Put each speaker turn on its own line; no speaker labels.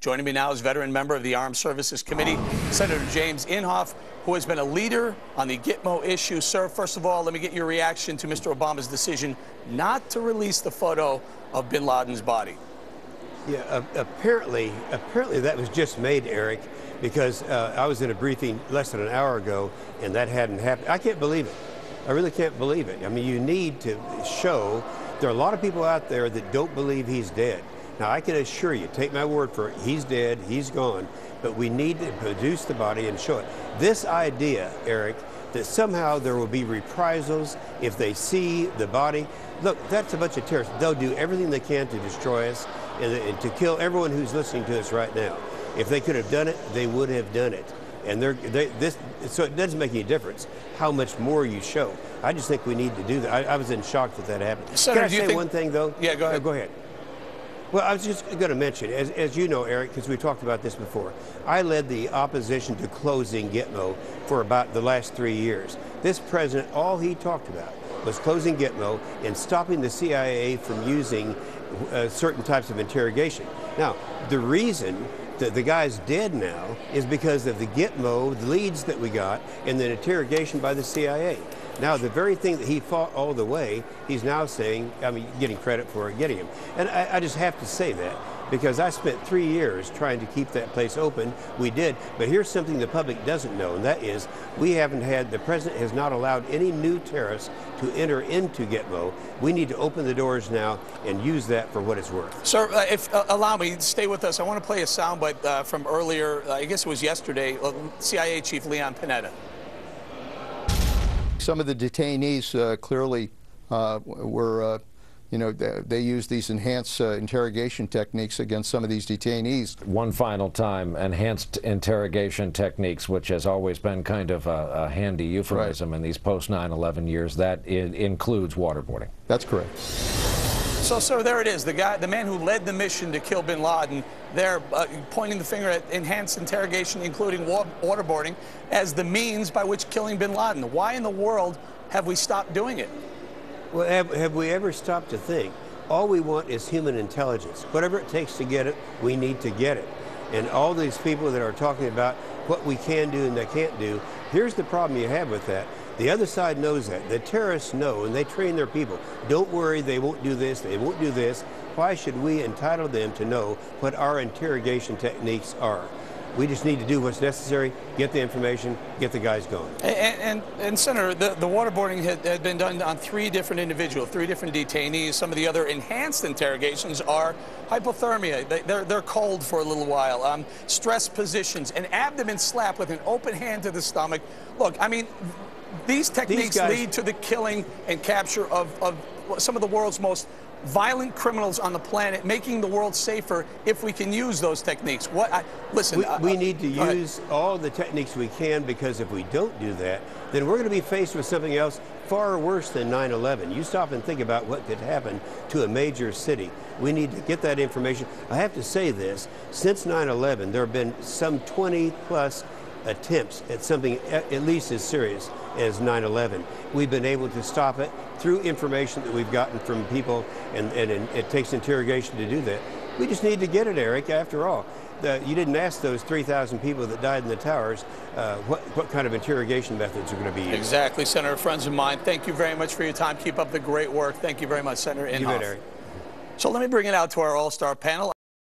Joining me now is veteran member of the Armed Services Committee, Senator James Inhofe, who has been a leader on the GITMO issue. Sir, first of all, let me get your reaction to Mr. Obama's decision not to release the photo of bin Laden's body.
Yeah, apparently that was just made, Eric, because I was in a briefing less than an hour ago, and that hadn't happened. I can't believe it. I really can't believe it. I mean, you need to show. There are a lot of people out there that don't believe he's dead. Now, I can assure you, take my word for it, he's dead, he's gone, but we need to produce the body and show it. This idea, Eric, that somehow there will be reprisals if they see the body, look, that's a bunch of terrorists. They'll do everything they can to destroy us and to kill everyone who's listening to us right now. If they could have done it, they would have done it. And so it doesn't make any difference how much more you show. I just think we need to do that. I was in shock that happened.
Senator,
can I say one thing, though?
Yeah, go ahead.
Go ahead. Well, I was just going to mention, as you know, Eric, because we talked about this before, I led the opposition to closing GITMO for about the last 3 years. This president, all he talked about was closing GITMO and stopping the CIA from using certain types of interrogation. Now, the reason that the guy's dead now is because of the GITMO, the leads that we got, and the interrogation by the CIA. Now, the very thing that he fought all the way, he's now saying, I mean, getting credit for getting him. And I just have to say that, because I spent 3 years trying to keep that place open. We did, but here's something the public doesn't know, and that is the president has not allowed any new terrorists to enter into GITMO. We need to open the doors now and use that for what it's worth.
Sir, allow me, stay with us. I want to play a soundbite from earlier, I guess it was yesterday, CIA Chief Leon Panetta.
Some of the detainees clearly were, they used these enhanced interrogation techniques against some of these detainees.
One final time, enhanced interrogation techniques, which has always been kind of a handy euphemism in these post 9/11 years, that includes waterboarding.
That's correct.
So, sir, there it is. The man who led the mission to kill bin Laden, they're pointing the finger at enhanced interrogation, including waterboarding, as the means by which killing bin Laden. Why in the world have we stopped doing it?
Well, have we ever stopped to think? All we want is human intelligence. Whatever it takes to get it, we need to get it. And all these people that are talking about what we can do and they can't do, here's the problem you have with that. The other side knows that. The terrorists know, and they train their people. Don't worry, they won't do this, they won't do this. Why should we entitle them to know what our interrogation techniques are? We just need to do what's necessary, get the information, get the guys going.
And Senator, the waterboarding had been done on 3 different individuals, 3 different detainees. Some of the other enhanced interrogations are hypothermia. They're cold for a little while. Stress positions, an abdomen slap with an open hand to the stomach. Look, I mean, these techniques lead to the killing and capture of some of the world's most violent criminals on the planet, making the world safer if we can use those techniques. Listen,
we need to use all the techniques we can, because if we don't do that, then we're going to be faced with something else far worse than 9/11. You stop and think about what could happen to a major city. We need to get that information. I have to say this, since 9/11, there have been some 20+ attempts at something at least as serious as 9/11. We've been able to stop it through information that we've gotten from people, and it takes interrogation to do that. We just need to get it, Eric, after all. You didn't ask those 3,000 people that died in the towers what kind of interrogation methods are going to be used.
Exactly, Senator. Friends of mine, thank you very much for your time. Keep up the great work. Thank you very much, Senator Inhofe.
You bet, Eric.
So let me bring it out to our all-star panel.